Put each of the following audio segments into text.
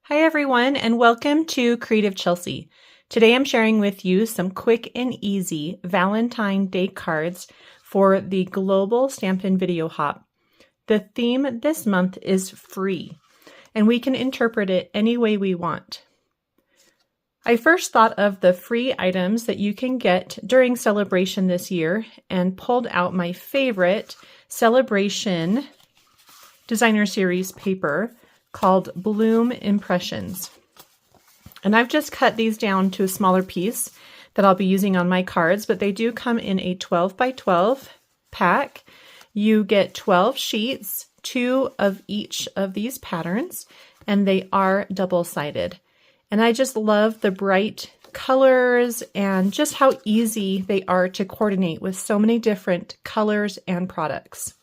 Hi everyone, and welcome to Creative Chelsey. Today I'm sharing with you some quick and easy Valentine Day cards for the Global Stampin Video Hop. The theme this month is free, and we can interpret it any way we want. I first thought of the free items that you can get during celebration this year and pulled out my favorite celebration designer series paper called Bloom Impressions. And I've just cut these down to a smaller piece that I'll be using on my cards, but they do come in a 12 by 12 pack. You get 12 sheets, 2 of each of these patterns, and they are double-sided. And I just love the bright colors and just how easy they are to coordinate with so many different colors and products.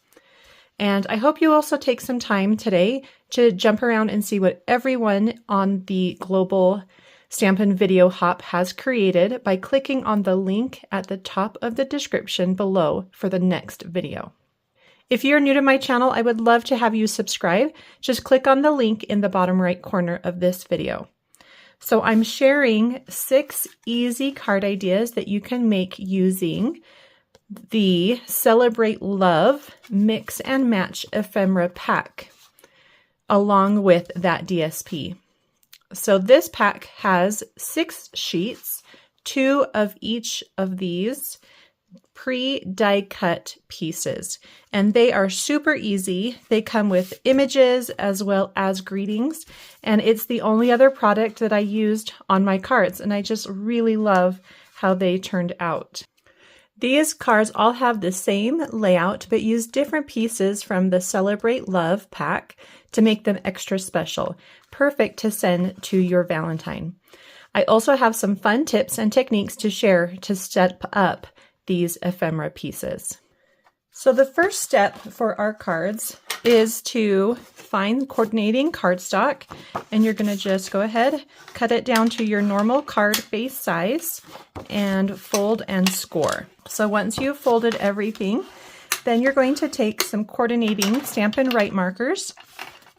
And I hope you also take some time today to jump around and see what everyone on the Global Stampin Video Hop has created by clicking on the link at the top of the description below for the next video. If you're new to my channel, I would love to have you subscribe. Just click on the link in the bottom right corner of this video. So I'm sharing 6 easy card ideas that you can make using the Celebrate Love Mix and Match Ephemera pack, along with that DSP. So this pack has 6 sheets, 2 of each of these pre-die cut pieces, and they are super easy. They come with images as well as greetings, and it's the only other product that I used on my cards, and I just really love how they turned out. These cards all have the same layout, but use different pieces from the Celebrate Love pack to make them extra special, perfect to send to your Valentine. I also have some fun tips and techniques to share to set up these ephemera pieces. So the first step for our cards is to find coordinating cardstock, and you're going to just go ahead, cut it down to your normal card base size, and fold and score. So once you've folded everything, then you're going to take some coordinating Stampin' Write markers,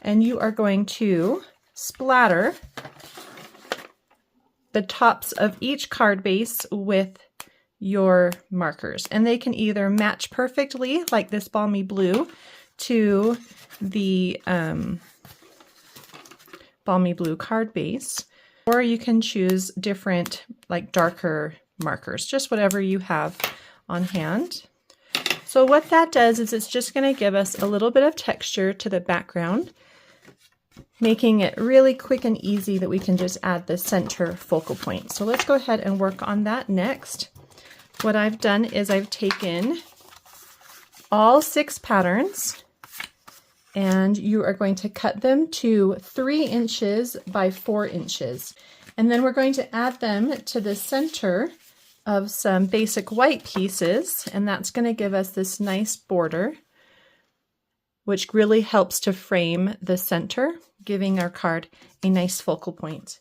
and you are going to splatter the tops of each card base with your markers, and they can either match perfectly like this balmy blue to the balmy blue card base, or you can choose different like darker markers, just whatever you have on hand. So what that does is it's just going to give us a little bit of texture to the background, making it really quick and easy that we can just add the center focal point. So let's go ahead and work on that next. What I've done is I've taken all 6 patterns, and you are going to cut them to 3 inches by 4 inches. And then we're going to add them to the center of some basic white pieces, and that's going to give us this nice border, which really helps to frame the center, giving our card a nice focal point.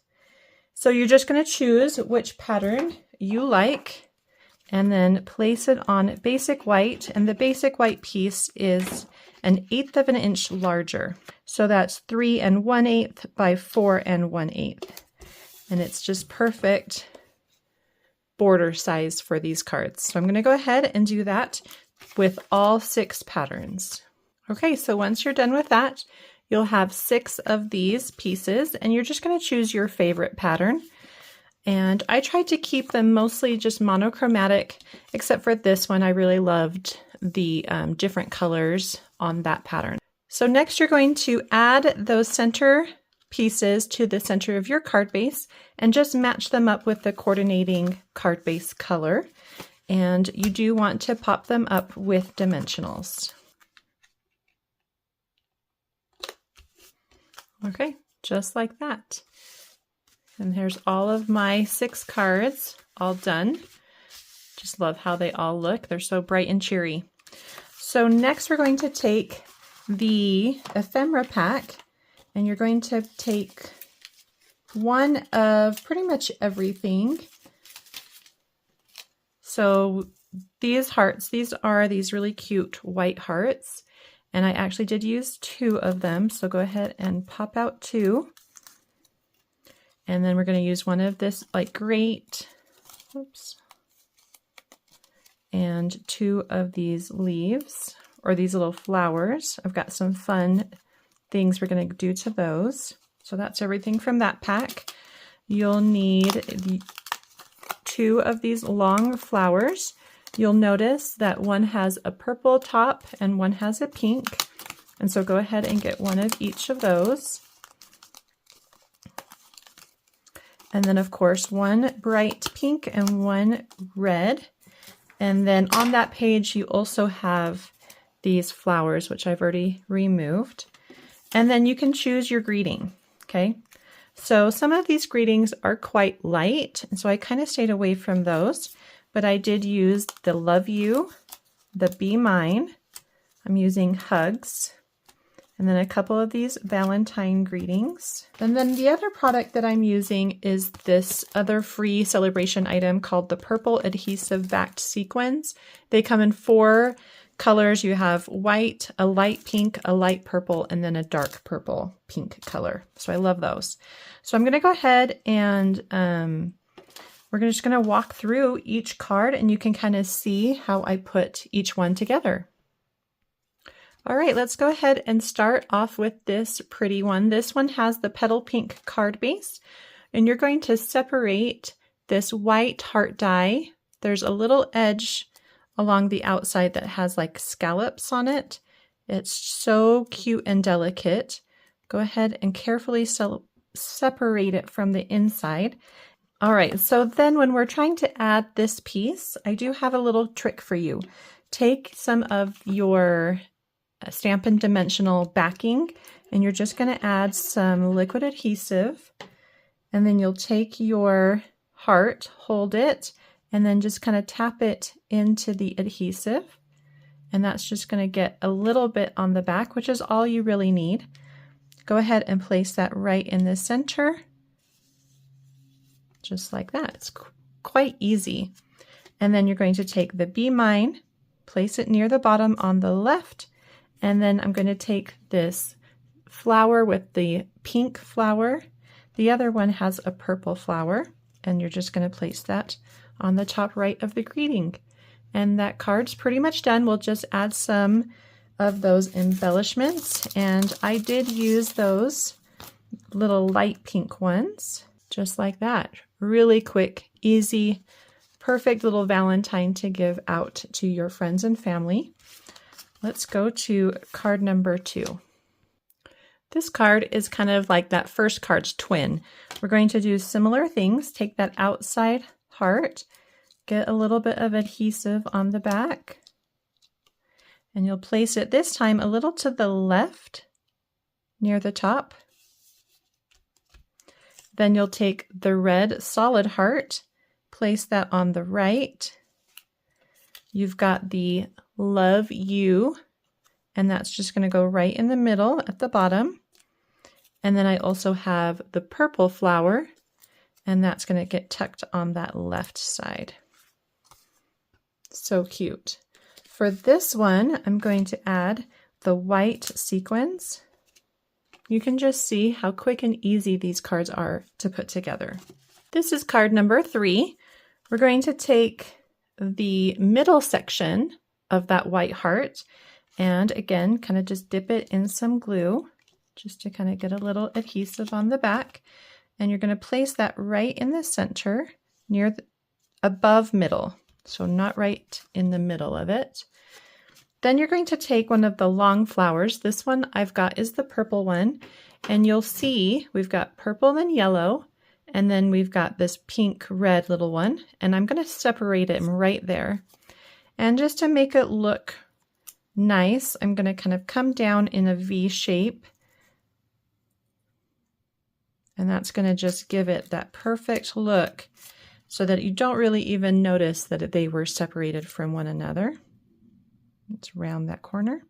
So you're just going to choose which pattern you like, and then place it on basic white, and the basic white piece is 1/8 of an inch larger. So that's 3 1/8 by 4 1/8. And it's just perfect border size for these cards. So I'm going to go ahead and do that with all 6 patterns. Okay, so once you're done with that, you'll have 6 of these pieces, and you're just going to choose your favorite pattern. And I tried to keep them mostly just monochromatic, except for this one. I really loved the different colors on that pattern. So next you're going to add those center pieces to the center of your card base and just match them up with the coordinating card base color. And you do want to pop them up with dimensionals. Okay, just like that. And here's all of my 6 cards all done. Just love how they all look. They're so bright and cheery. So next we're going to take the ephemera pack, and you're going to take one of pretty much everything. So these hearts, these are these really cute white hearts, and I actually did use 2 of them. So go ahead and pop out 2. And then we're going to use one of this like grate, oops, and 2 of these leaves, or these little flowers. I've got some fun things we're going to do to those. So that's everything from that pack. You'll need 2 of these long flowers. You'll notice that one has a purple top and one has a pink. And so go ahead and get one of each of those. And then of course, one bright pink and one red. And then on that page, you also have these flowers, which I've already removed. And then you can choose your greeting, okay? So some of these greetings are quite light, and so I kind of stayed away from those, but I did use the love you, the be mine. I'm using hugs, and then a couple of these Valentine greetings. And then the other product that I'm using is this other free celebration item called the purple adhesive backed sequins. They come in 4 colors. You have white, a light pink, a light purple, and then a dark purple pink color. So I love those. So I'm going to go ahead and we're just going to walk through each card, and you can kind of see how I put each one together. All right, let's go ahead and start off with this pretty one. This one has the petal pink card base, and you're going to separate this white heart die. There's a little edge along the outside that has like scallops on it. It's so cute and delicate. Go ahead and carefully separate it from the inside. All right, so then when we're trying to add this piece, I do have a little trick for you. Take some of your Stampin' Dimensional backing, and you're just going to add some liquid adhesive, and then you'll take your heart, hold it, and then just kind of tap it into the adhesive, and that's just going to get a little bit on the back, which is all you really need. Go ahead and place that right in the center, just like that. It's quite easy. And then you're going to take the Be Mine, place it near the bottom on the left, and then I'm going to take this flower with the pink flower. The other one has a purple flower, and you're just going to place that on the top right of the greeting. And that card's pretty much done. We'll just add some of those embellishments, and I did use those little light pink ones, just like that. Really quick, easy, perfect little Valentine to give out to your friends and family. Let's go to card number 2. This card is kind of like that first card's twin. We're going to do similar things. Take that outside heart, get a little bit of adhesive on the back, and you'll place it this time a little to the left near the top. Then you'll take the red solid heart, place that on the right. You've got the Love You, and that's just going to go right in the middle at the bottom. And then I also have the purple flower, and that's going to get tucked on that left side. So cute. For this one, I'm going to add the white sequins. You can just see how quick and easy these cards are to put together. This is card number 3. We're going to take the middle section of that white heart, and again, kind of just dip it in some glue just to kind of get a little adhesive on the back, and you're going to place that right in the center near above middle, so not right in the middle of it. Then you're going to take one of the long flowers. This one I've got is the purple one, and you'll see we've got purple and yellow, and then we've got this pink red little one, and I'm going to separate it right there. And just to make it look nice, I'm going to kind of come down in a V shape. And that's going to just give it that perfect look so that you don't really even notice that they were separated from one another. Let's round that corner.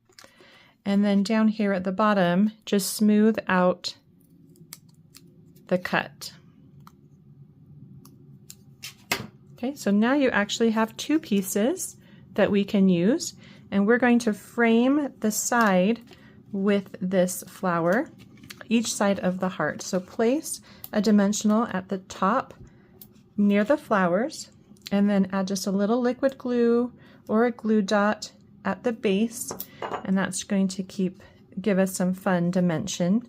And then down here at the bottom, just smooth out the cut. Okay, so now you actually have 2 pieces that we can use, and we're going to frame the side with this flower. each side of the heart. So place a dimensional at the top near the flowers, and then add just a little liquid glue or a glue dot at the base, and that's going to give us some fun dimension.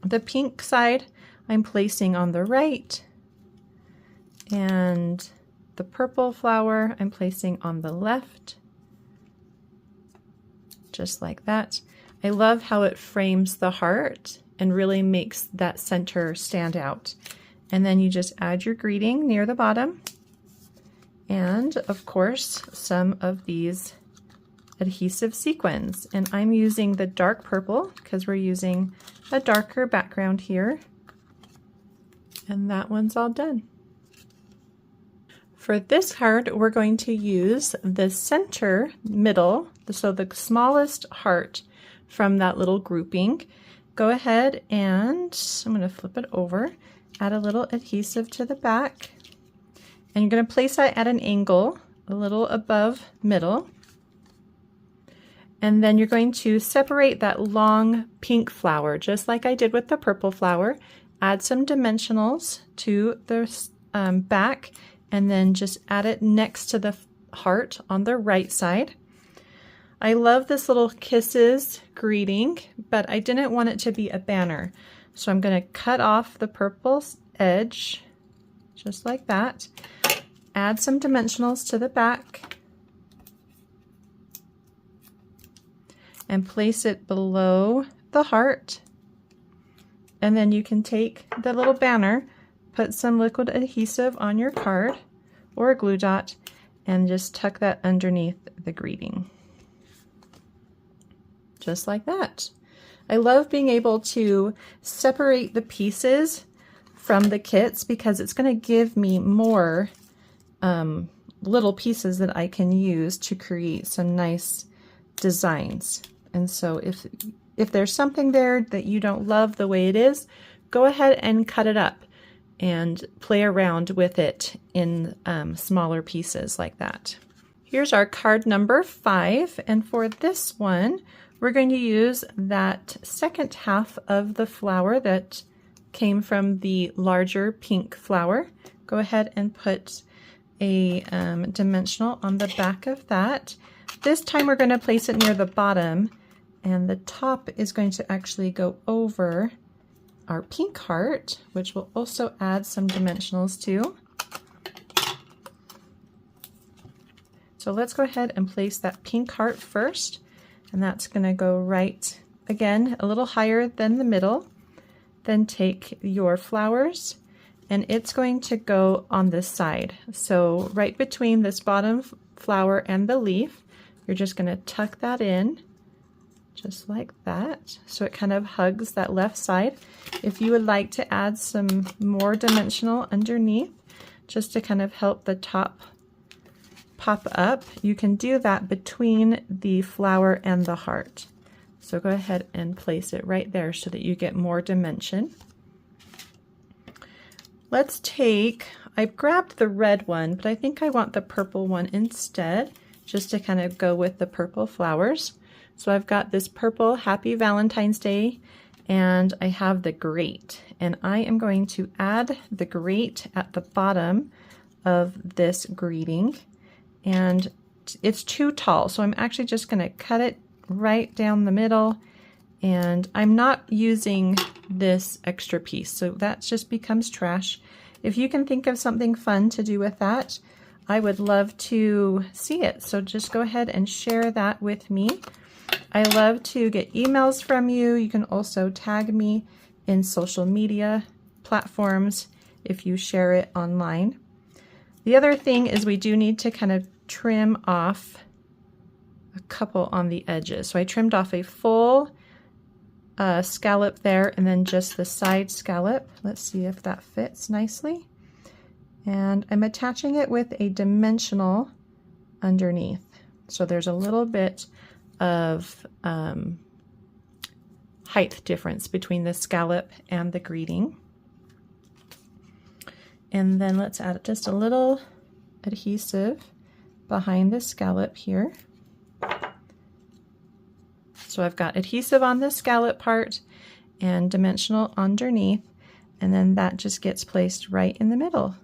The pink side I'm placing on the right, and the purple flower I'm placing on the left, just like that. I love how it frames the heart and really makes that center stand out. And then you just add your greeting near the bottom, and of course some of these adhesive sequins. And I'm using the dark purple because we're using a darker background here. And that one's all done. For this card, we're going to use the center middle, so the smallest heart from that little grouping. Go ahead and I'm going to flip it over, add a little adhesive to the back, and you're going to place that at an angle a little above middle. And then you're going to separate that long pink flower, just like I did with the purple flower. Add some dimensionals to the back, and then just add it next to the heart on the right side. I love this little kisses greeting, but I didn't want it to be a banner. So I'm going to cut off the purple edge, just like that. Add some dimensionals to the back, and place it below the heart. And then you can take the little banner, put some liquid adhesive on your card or a glue dot, and just tuck that underneath the greeting. Just like that. I love being able to separate the pieces from the kits because it's going to give me more little pieces that I can use to create some nice designs. And so if there's something there that you don't love the way it is, go ahead and cut it up and play around with it in smaller pieces like that. Here's our card number 5, and for this one we're going to use that second half of the flower that came from the larger pink flower. Go ahead and put a dimensional on the back of that. This time we're going to place it near the bottom, and the top is going to actually go over our pink heart, which will also add some dimensionals too. So let's go ahead and place that pink heart first, and that's going to go right, again, a little higher than the middle. Then take your flowers, and it's going to go on this side. So right between this bottom flower and the leaf, you're just going to tuck that in, just like that, so it kind of hugs that left side. If you would like to add some more dimensional underneath, just to kind of help the top pop up, you can do that between the flower and the heart. So go ahead and place it right there so that you get more dimension. Let's take, I grabbed the red one, but I think I want the purple one instead, just to kind of go with the purple flowers. So I've got this purple Happy Valentine's Day, and I have the grate, and I am going to add the grate at the bottom of this greeting, and it's too tall, so I'm actually just going to cut it right down the middle, and I'm not using this extra piece, so that just becomes trash. If you can think of something fun to do with that, I would love to see it, so just go ahead and share that with me. I love to get emails from you. You can also tag me in social media platforms if you share it online. The other thing is we do need to kind of trim off a couple on the edges. So I trimmed off a full scallop there, and then just the side scallop. Let's see if that fits nicely. And I'm attaching it with a dimensional underneath. So there's a little bit of height difference between the scallop and the greeting. And then let's add just a little adhesive behind the scallop here. So I've got adhesive on the scallop part and dimensional underneath, and then that just gets placed right in the middle.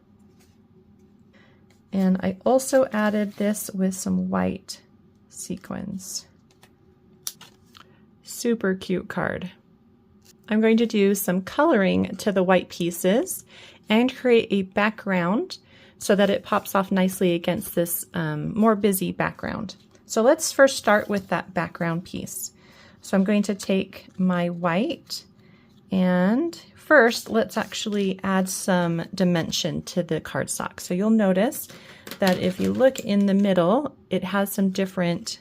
And I also added this with some white sequins. Super cute card. I'm going to do some coloring to the white pieces and create a background so that it pops off nicely against this more busy background. So let's first start with that background piece. So I'm going to take my white, and first let's actually add some dimension to the cardstock. So you'll notice that if you look in the middle, it has some different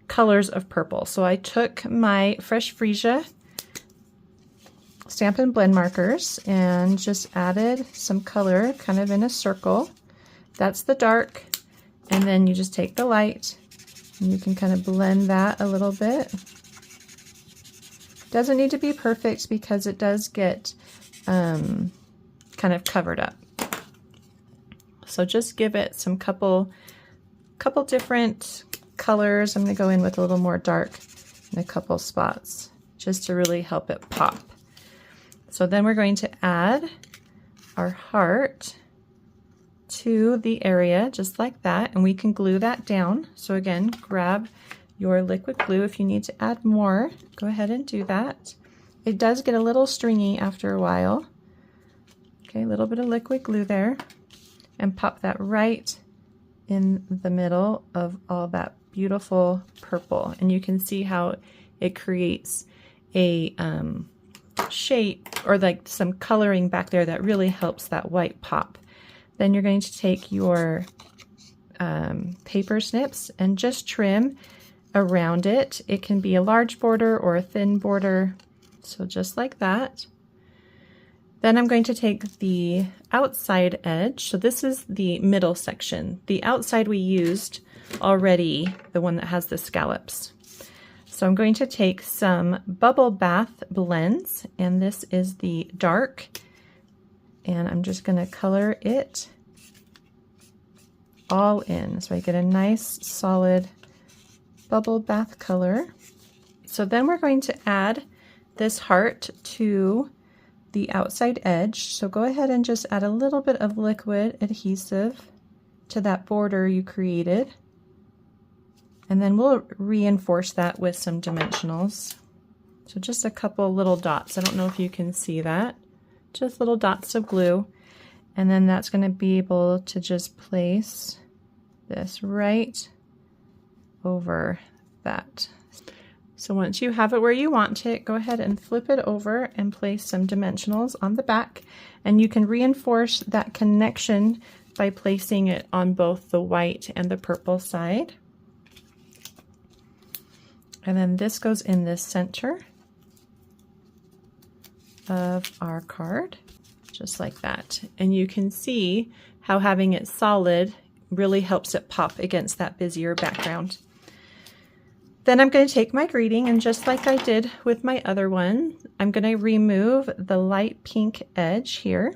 colors of purple. So I took my Fresh Freesia Stampin' Blend markers and just added some color kind of in a circle. That's the dark, and then you just take the light and you can kind of blend that a little bit. Doesn't need to be perfect because it does get kind of covered up. So just give it some couple different colors. I'm going to go in with a little more dark in a couple spots just to really help it pop. So then we're going to add our heart to the area just like that, and we can glue that down. So again, grab your liquid glue. If you need to add more, go ahead and do that. It does get a little stringy after a while. Okay, a little bit of liquid glue there, and pop that right in the middle of all that beautiful purple. And you can see how it creates a shape, or like some coloring back there that really helps that white pop. Then you're going to take your paper snips and just trim around it. It can be a large border or a thin border, so just like that. Then I'm going to take the outside edge. So this is the middle section. The outside we used already, the one that has the scallops. So I'm going to take some Bubble Bath blends, and this is the dark, and I'm just going to color it all in so I get a nice solid bubble bath color. So then we're going to add this heart to the outside edge. So go ahead and just add a little bit of liquid adhesive to that border you created. And then we'll reinforce that with some dimensionals. So just a couple little dots. I don't know if you can see that. Just little dots of glue. And then that's going to be able to just place this right over that. So once you have it where you want it, go ahead and flip it over and place some dimensionals on the back. And you can reinforce that connection by placing it on both the white and the purple side. And then this goes in the center of our card, just like that. And you can see how having it solid really helps it pop against that busier background. Then I'm going to take my greeting, and just like I did with my other one, I'm going to remove the light pink edge here.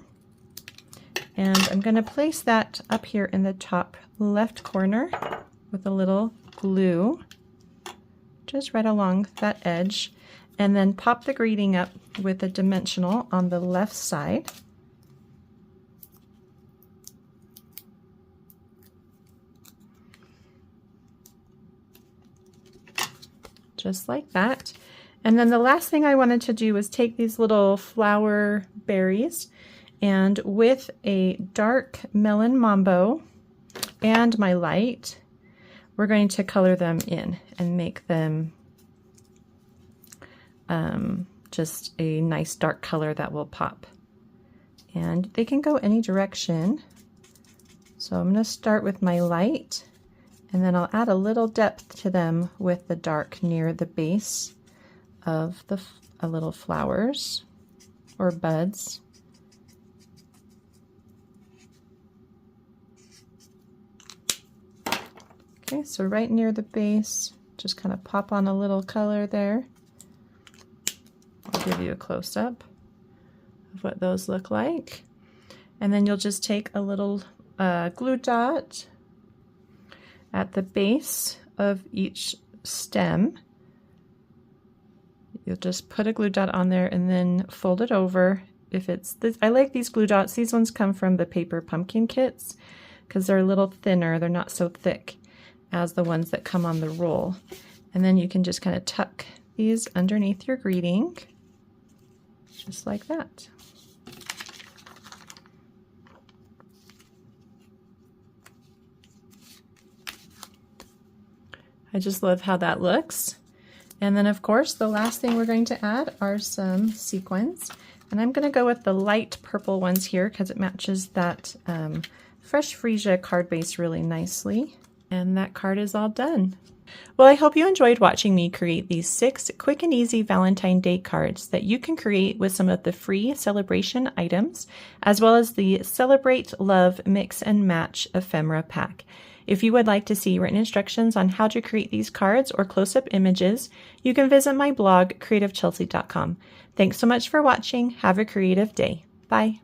And I'm going to place that up here in the top left corner with a little glue, just right along that edge, and then pop the greeting up with a dimensional on the left side. Just like that. And then the last thing I wanted to do was take these little flower berries, and with a dark melon mambo and my light, we're going to color them in and make them just a nice dark color that will pop. And they can go any direction. So I'm going to start with my light, and then I'll add a little depth to them with the dark near the base of the little flowers or buds. Okay, so right near the base, just kind of pop on a little color there. I'll give you a close-up of what those look like. And then you'll just take a little glue dot at the base of each stem, you'll just put a glue dot on there and then fold it over. If it's this, I like these glue dots. These ones come from the paper pumpkin kits because they're a little thinner. They're not so thick as the ones that come on the roll. And then you can just kind of tuck these underneath your greeting, just like that. I just love how that looks. And then of course the last thing we're going to add are some sequins. And I'm going to go with the light purple ones here because it matches that Fresh Freesia card base really nicely. And that card is all done. Well, I hope you enjoyed watching me create these 6 quick and easy Valentine Day cards that you can create with some of the free celebration items, as well as the Celebrate Love Mix and Match ephemera pack. If you would like to see written instructions on how to create these cards or close-up images, you can visit my blog, creativechelsey.com. Thanks so much for watching. Have a creative day. Bye.